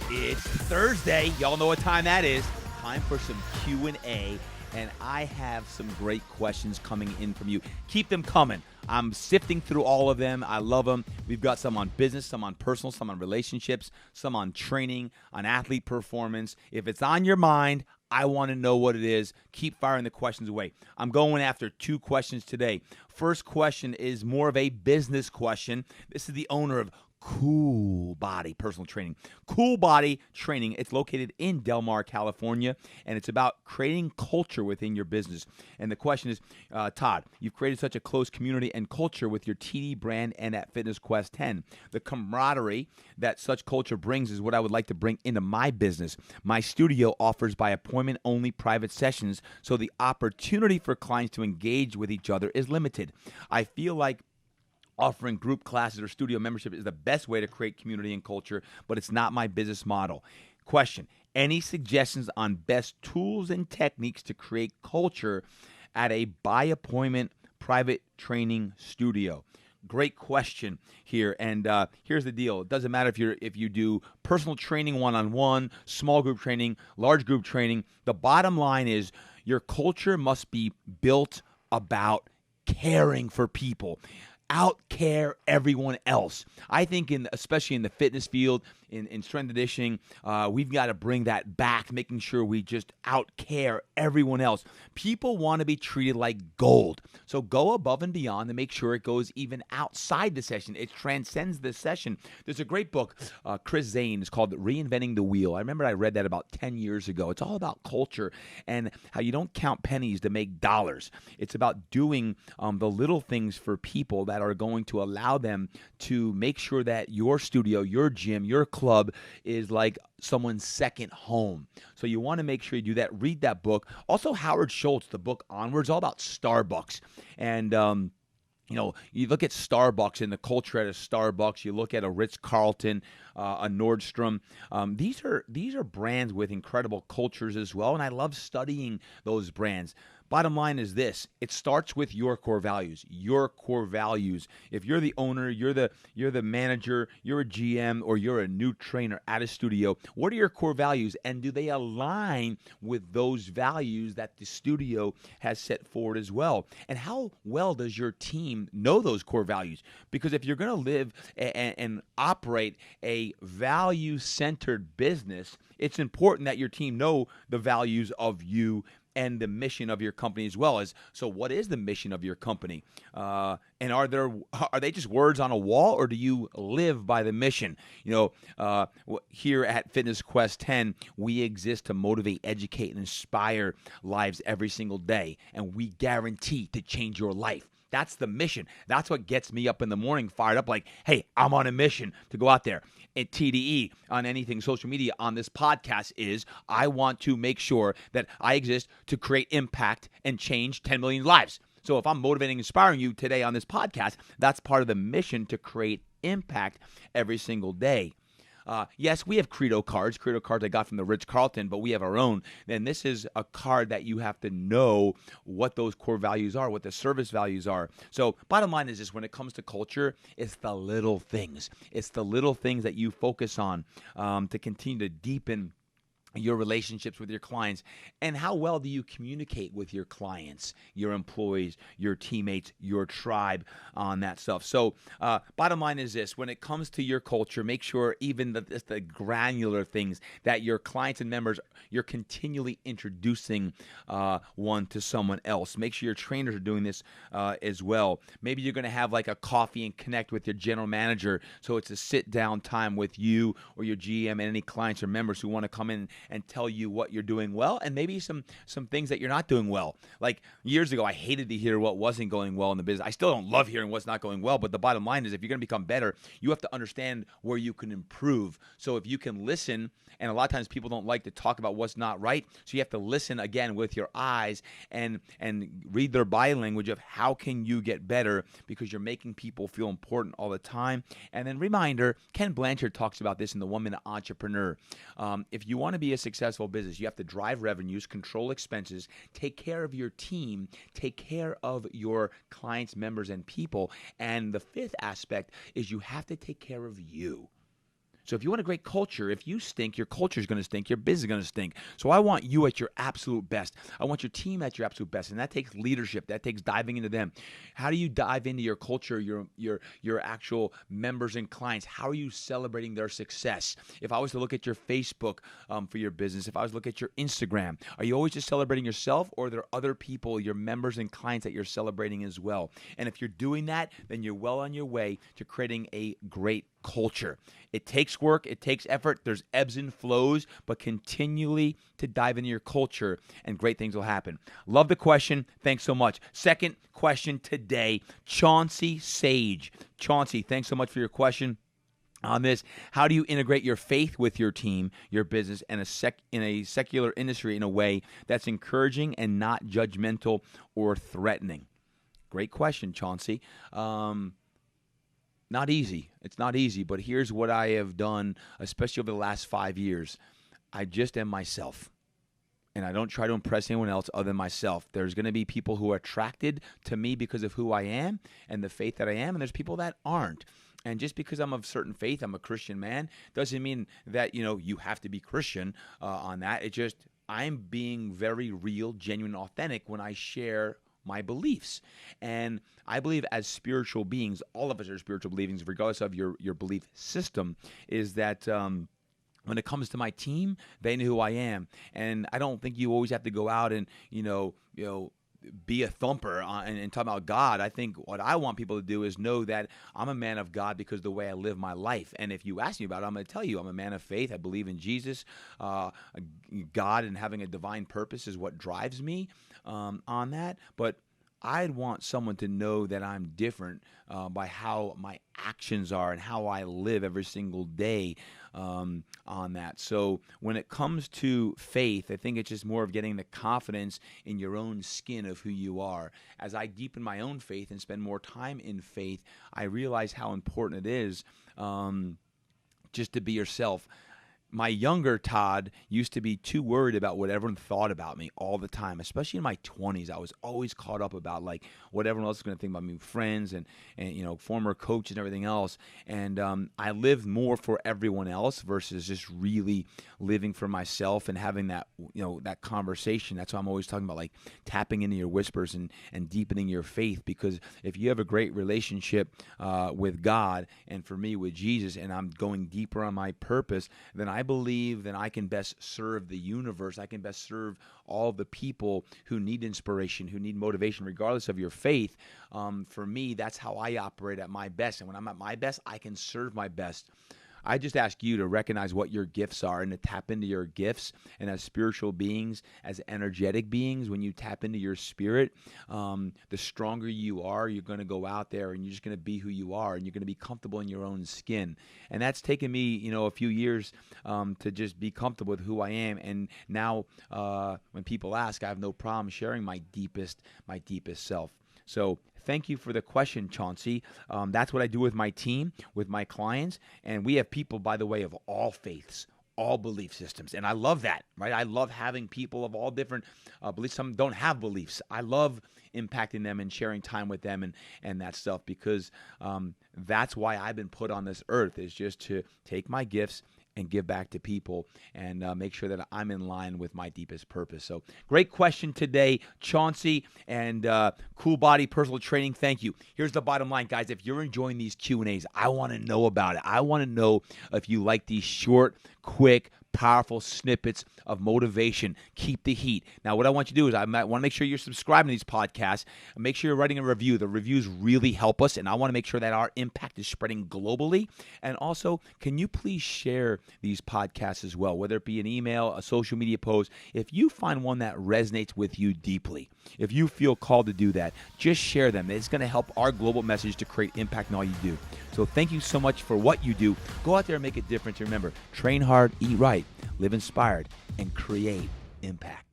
It's Thursday. Y'all know what time that is. Time for some Q&A, and I have some great questions coming in from you. Keep them coming. I'm sifting through all of them. I love them. We've got some on business, some on personal, some on relationships, some on training, on athlete performance. If it's on your mind, I want to know what it is. Keep firing the questions away. I'm going after 2 questions today. First question is more of a business question. This is the owner of Cool Body Personal Training. Cool Body Training. It's located in Del Mar, California, and it's about creating culture within your business. And the question is, Todd, you've created such a close community and culture with your TD brand and at Fitness Quest 10. The camaraderie that such culture brings is what I would like to bring into my business. My studio offers by appointment-only private sessions, so the opportunity for clients to engage with each other is limited. I feel like offering group classes or studio membership is the best way to create community and culture, but it's not my business model. Question: any suggestions on best tools and techniques to create culture at a by appointment private training studio? Great question here, and here's the deal. It doesn't matter if you do personal training one-on-one, small group training, large group training. The bottom line is your culture must be built about caring for people. Out-care everyone else. I think especially in the fitness field, in strength and conditioning, we've got to bring that back, making sure we just out-care everyone else. People want to be treated like gold. So go above and beyond to make sure it goes even outside the session. It transcends the session. There's a great book, Chris Zane, it's called Reinventing the Wheel. I remember I read that about 10 years ago. It's all about culture and how you don't count pennies to make dollars. It's about doing the little things for people that are going to allow them to make sure that your studio, your gym, your club is like someone's second home. So you want to make sure you do that. Read that book. Also, Howard Schultz, the book Onwards, all about Starbucks. And you look at Starbucks and the culture at a Starbucks. You look at a Ritz-Carlton, a Nordstrom. These are brands with incredible cultures as well, and I love studying those brands. Bottom line is this: it starts with your core values. Your core values. If you're the owner, you're the manager, you're a GM, or you're a new trainer at a studio, what are your core values, and do they align with those values that the studio has set forward as well? And how well does your team know those core values? Because if you're going to live and operate a value-centered business, it's important that your team know the values of you and the mission of your company as well. So what is the mission of your company? And are they just words on a wall, or do you live by the mission? Here at Fitness Quest 10, we exist to motivate, educate, and inspire lives every single day, and we guarantee to change your life. That's the mission. That's what gets me up in the morning, fired up like, hey, I'm on a mission to go out there. At TDE, on anything social media, on this podcast is I want to make sure that I exist to create impact and change 10 million lives. So if I'm motivating, inspiring you today on this podcast, that's part of the mission to create impact every single day. Yes, we have Credo cards I got from the Ritz-Carlton, but we have our own. And this is a card that you have to know what those core values are, what the service values are. So bottom line is this: when it comes to culture, it's the little things. It's the little things that you focus on to continue to deepen your relationships with your clients. And how well do you communicate with your clients, your employees, your teammates, your tribe on that stuff? So bottom line is this: when it comes to your culture, make sure even the granular things that your clients and members, you're continually introducing one to someone else. Make sure your trainers are doing this as well. Maybe you're going to have like a coffee and connect with your general manager, so it's a sit down time with you or your GM and any clients or members who want to come in and tell you what you're doing well, and maybe some things that you're not doing well. Like years ago, I hated to hear what wasn't going well in the business. I still don't love hearing what's not going well, but the bottom line is if you're going to become better, you have to understand where you can improve. So if you can listen, and a lot of times people don't like to talk about what's not right, so you have to listen again with your eyes and read their body language of how can you get better, because you're making people feel important all the time. And then reminder, Ken Blanchard talks about this in the 1 Minute Entrepreneur. If you want to be a successful business, you have to drive revenues, control expenses, take care of your team, take care of your clients, members, and people. And the fifth aspect is you have to take care of you. So if you want a great culture, if you stink, your culture is going to stink, your business is going to stink. So I want you at your absolute best. I want your team at your absolute best, and that takes leadership. That takes diving into them. How do you dive into your culture, your actual members and clients? How are you celebrating their success? If I was to look at your Facebook for your business, if I was to look at your Instagram, are you always just celebrating yourself, or are there other people, your members and clients, that you're celebrating as well? And if you're doing that, then you're well on your way to creating a great culture. It takes work, it takes effort, there's ebbs and flows, but continually to dive into your culture and great things will happen. Love the question. Thanks so much. Second question today, Chauncey Sage. Chauncey, thanks so much for your question on this. How do you integrate your faith with your team, your business, and in a secular industry in a way that's encouraging and not judgmental or threatening? Great question, Chauncey. Not easy. It's not easy, but here's what I have done, especially over the last 5 years. I just am myself, and I don't try to impress anyone else other than myself. There's going to be people who are attracted to me because of who I am and the faith that I am, and there's people that aren't. And just because I'm of certain faith, I'm a Christian man, doesn't mean that, you have to be Christian on that. It just, I'm being very real, genuine, authentic when I share my beliefs. And I believe as spiritual beings, all of us are spiritual beings, regardless of your belief system, is that when it comes to my team, they know who I am. And I don't think you always have to go out and, be a thumper and talk about God. I think what I want people to do is know that I'm a man of God because of the way I live my life. And if you ask me about it, I'm going to tell you I'm a man of faith. I believe in Jesus. God and having a divine purpose is what drives me on that. But I'd want someone to know that I'm different by how my actions are and how I live every single day on that. So when it comes to faith, I think it's just more of getting the confidence in your own skin of who you are. As I deepen my own faith and spend more time in faith, I realize how important it is just to be yourself. My younger Todd used to be too worried about what everyone thought about me all the time, especially in my 20s. I was always caught up about what everyone else is going to think about me, friends and former coaches and everything else. And I lived more for everyone else versus just really living for myself and having that that conversation. That's why I'm always talking about tapping into your whispers and deepening your faith, because if you have a great relationship with God, and for me with Jesus, and I'm going deeper on my purpose, then I believe that I can best serve the universe. I can best serve all the people who need inspiration, who need motivation, regardless of your faith. For me, that's how I operate at my best. And when I'm at my best, I can serve my best. I just ask you to recognize what your gifts are and to tap into your gifts. And as spiritual beings, as energetic beings, when you tap into your spirit, the stronger you are, you're going to go out there and you're just going to be who you are, and you're going to be comfortable in your own skin. And that's taken me, a few years to just be comfortable with who I am. And now when people ask, I have no problem sharing my deepest self. So thank you for the question, Chauncey. That's what I do with my team, with my clients. And we have people, by the way, of all faiths, all belief systems. And I love that, right? I love having people of all different beliefs. Some don't have beliefs. I love impacting them and sharing time with them and that stuff, because that's why I've been put on this earth, is just to take my gifts and give back to people and make sure that I'm in line with my deepest purpose. So great question today, Chauncey, and Cool Body Personal Training. Thank you. Here's the bottom line, guys. If you're enjoying these Q&As, I want to know about it. I want to know if you like these short, quick, powerful snippets of motivation. Keep the heat. Now, what I want you to do is I want to make sure you're subscribing to these podcasts. Make sure you're writing a review. The reviews really help us, and I want to make sure that our impact is spreading globally. And also, can you please share these podcasts as well, whether it be an email, a social media post. If you find one that resonates with you deeply, if you feel called to do that, just share them. It's going to help our global message to create impact in all you do. So thank you so much for what you do. Go out there and make a difference. Remember, train hard, eat right, live inspired, and create impact.